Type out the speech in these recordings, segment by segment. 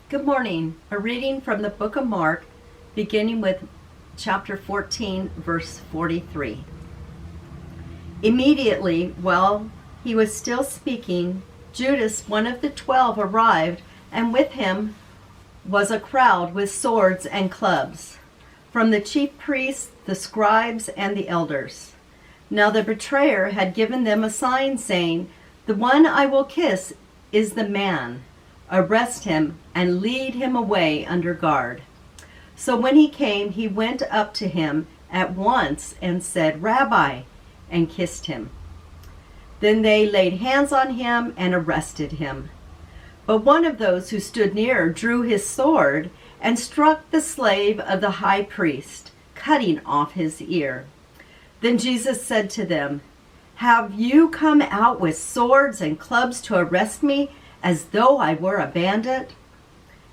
Good morning. A reading from the book of Mark, beginning with chapter 14, verse 43. Immediately, while he was still speaking, Judas, one of the 12, arrived, and with him was a crowd with swords and clubs, from the chief priests, the scribes, and the elders. Now the betrayer had given them a sign, saying, "The one I will kiss is the man. Arrest him and lead him away under guard." So when he came, he went up to him at once and said, "Rabbi," and kissed him. Then they laid hands on him and arrested him. But one of those who stood near drew his sword and struck the slave of the high priest, cutting off his ear. Then Jesus said to them, "Have you come out with swords and clubs to arrest me, as though I were a bandit?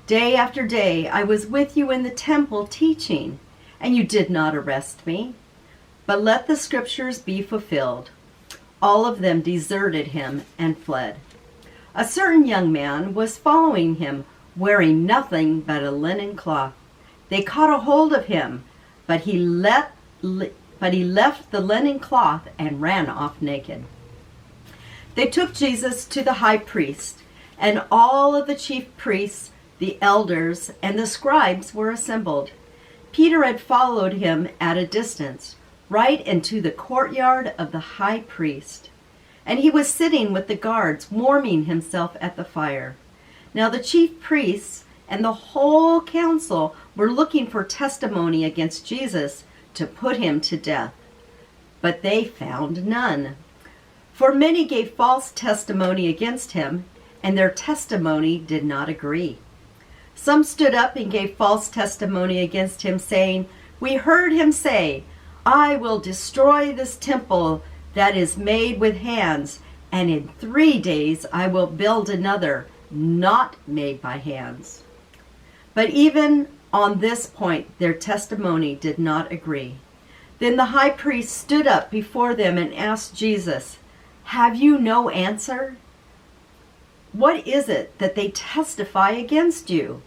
Day after day I was with you in the temple teaching, and you did not arrest me. But let the scriptures be fulfilled." All of them deserted him and fled. A certain young man was following him, wearing nothing but a linen cloth. They caught a hold of him, but he left the linen cloth and ran off naked. They took Jesus to the high priest, and all of the chief priests, the elders, and the scribes were assembled. Peter had followed him at a distance, right into the courtyard of the high priest, and he was sitting with the guards, warming himself at the fire. Now the chief priests and the whole council were looking for testimony against Jesus to put him to death, but they found none. For many gave false testimony against him, and their testimony did not agree. Some stood up and gave false testimony against him, saying, "We heard him say, 'I will destroy this temple that is made with hands, and in 3 days I will build another, not made by hands.'" But even on this point their testimony did not agree. Then the high priest stood up before them and asked Jesus, "Have you no answer? What is it that they testify against you?"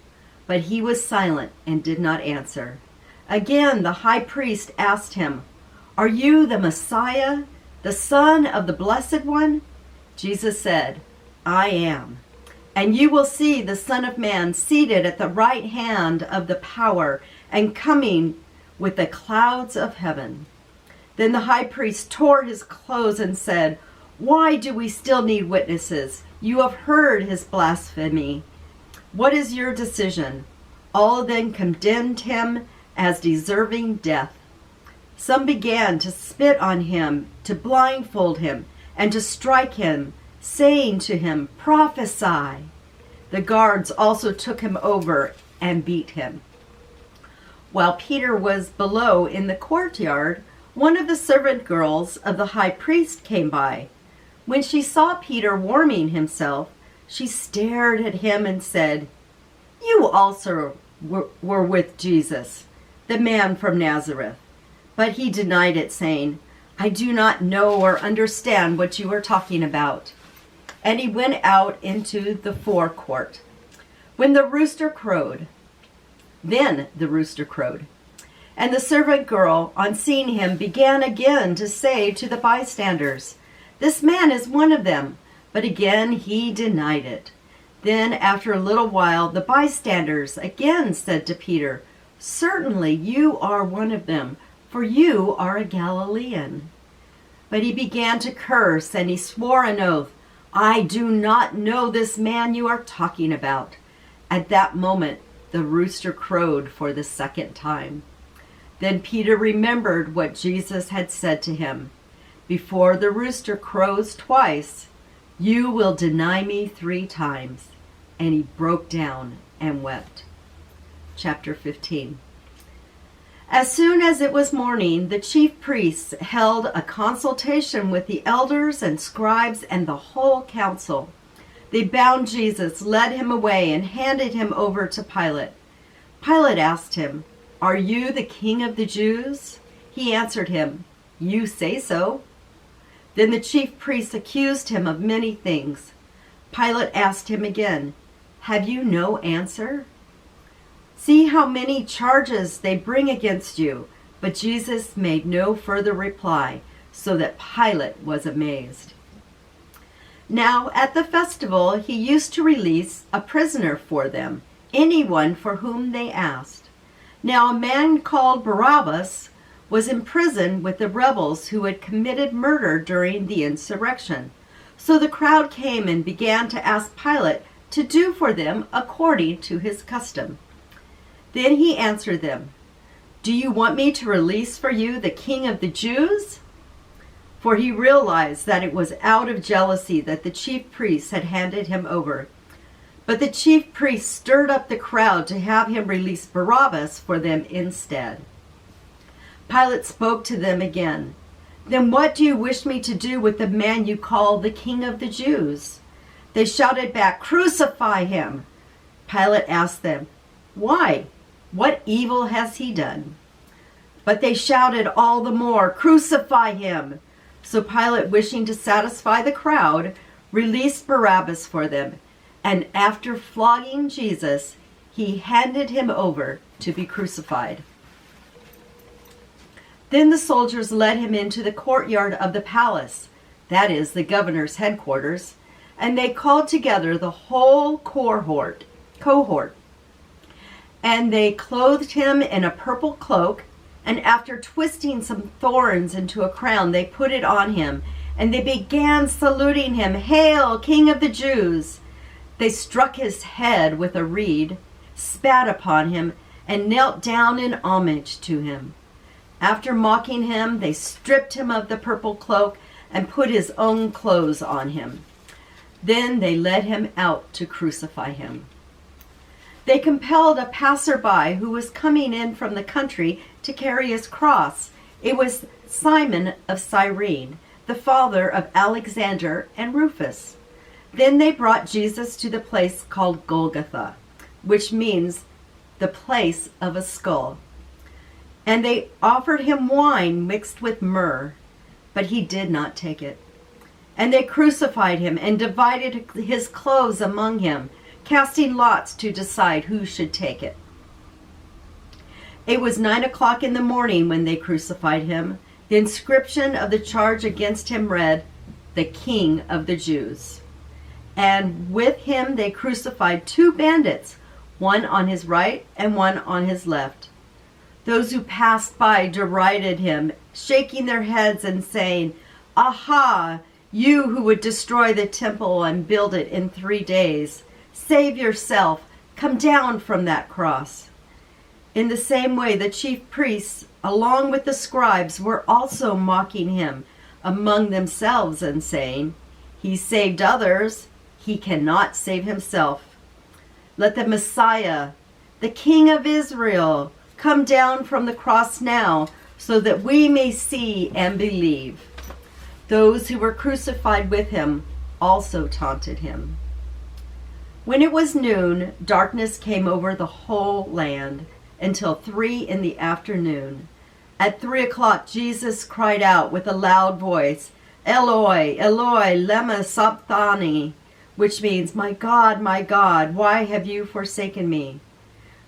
But he was silent and did not answer. Again the high priest asked him, "Are you the Messiah, the Son of the Blessed One?" Jesus said, "I am. And you will see the Son of Man seated at the right hand of the power and coming with the clouds of heaven." Then the high priest tore his clothes and said, "Why do we still need witnesses? You have heard his blasphemy. What is your decision?" All then condemned him as deserving death. Some began to spit on him, to blindfold him, and to strike him, saying to him, "Prophesy." The guards also took him over and beat him. While Peter was below in the courtyard, one of the servant girls of the high priest came by. When she saw Peter warming himself, she stared at him and said, "You also were with Jesus, the man from Nazareth." But he denied it, saying, "I do not know or understand what you are talking about." And he went out into the forecourt. Then the rooster crowed. And the servant girl, on seeing him, began again to say to the bystanders, "This man is one of them." But again he denied it. Then after a little while the bystanders again said to Peter, "Certainly you are one of them, for you are a Galilean." But he began to curse, and he swore an oath, "I do not know this man you are talking about." At that moment the rooster crowed for the second time. Then Peter remembered what Jesus had said to him, "Before the rooster crows twice, you will deny me 3 times." And he broke down and wept. Chapter 15. As soon as it was morning, the chief priests held a consultation with the elders and scribes and the whole council. They bound Jesus, led him away, and handed him over to Pilate. Pilate asked him, "Are you the king of the Jews?" He answered him, "You say so." Then the chief priests accused him of many things. Pilate asked him again, Have you no answer? See how many charges they bring against you." But Jesus made no further reply, so that Pilate was amazed. Now at the festival he used to release a prisoner for them, anyone for whom they asked. Now a man called Barabbas was in prison with the rebels who had committed murder during the insurrection. So the crowd came and began to ask Pilate to do for them according to his custom. Then he answered them, "Do you want me to release for you the King of the Jews?" For he realized that it was out of jealousy that the chief priests had handed him over. But the chief priests stirred up the crowd to have him release Barabbas for them instead. Pilate spoke to them again. "Then what do you wish me to do with the man you call the King of the Jews?" They shouted back, "Crucify him!" Pilate asked them, "Why? What evil has he done?" But they shouted all the more, "Crucify him!" So Pilate, wishing to satisfy the crowd, released Barabbas for them, and after flogging Jesus, he handed him over to be crucified. Then the soldiers led him into the courtyard of the palace, that is, the governor's headquarters, and they called together the whole cohort. And they clothed him in a purple cloak, and after twisting some thorns into a crown, they put it on him, and they began saluting him, "Hail, King of the Jews!" They struck his head with a reed, spat upon him, and knelt down in homage to him. After mocking him, they stripped him of the purple cloak and put his own clothes on him. Then they led him out to crucify him. They compelled a passerby who was coming in from the country to carry his cross. It was Simon of Cyrene, the father of Alexander and Rufus. Then they brought Jesus to the place called Golgotha, which means the place of a skull. And they offered him wine mixed with myrrh, but he did not take it. And they crucified him and divided his clothes among him, casting lots to decide who should take it. It was 9 o'clock in the morning when they crucified him. The inscription of the charge against him read, "The King of the Jews." And with him they crucified 2 bandits, one on his right and one on his left. Those who passed by derided him, shaking their heads and saying, "Aha, you who would destroy the temple and build it in 3 days. Save yourself, come down from that cross." In the same way, the chief priests, along with the scribes, were also mocking him among themselves and saying, "He saved others, he cannot save himself. Let the Messiah, the King of Israel, come down from the cross now, so that we may see and believe." Those who were crucified with him also taunted him. When it was noon, darkness came over the whole land until 3 in the afternoon. At 3 o'clock, Jesus cried out with a loud voice, "Eloi, Eloi, lema sabachthani," which means, my God, why have you forsaken me?"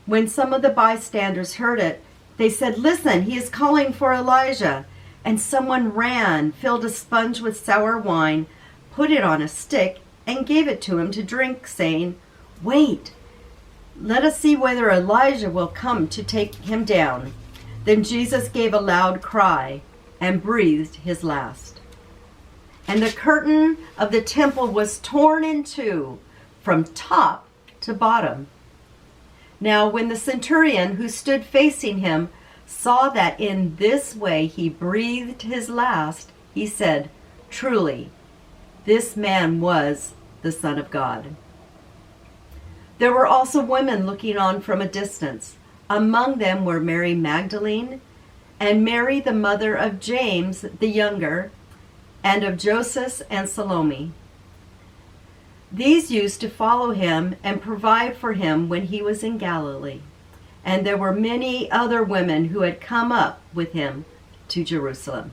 When some of the bystanders heard it, they said, "Listen, he is calling for Elijah." And someone ran, filled a sponge with sour wine, put it on a stick, and gave it to him to drink, saying, "Wait, let us see whether Elijah will come to take him down." Then Jesus gave a loud cry and breathed his last. And the curtain of the temple was torn in two from top to bottom. Now when the centurion who stood facing him saw that in this way he breathed his last, he said, "Truly, this man was the Son of God." There were also women looking on from a distance. Among them were Mary Magdalene, and Mary the mother of James the younger, and of Joseph and Salome. These used to follow him and provide for him when he was in Galilee. And there were many other women who had come up with him to Jerusalem.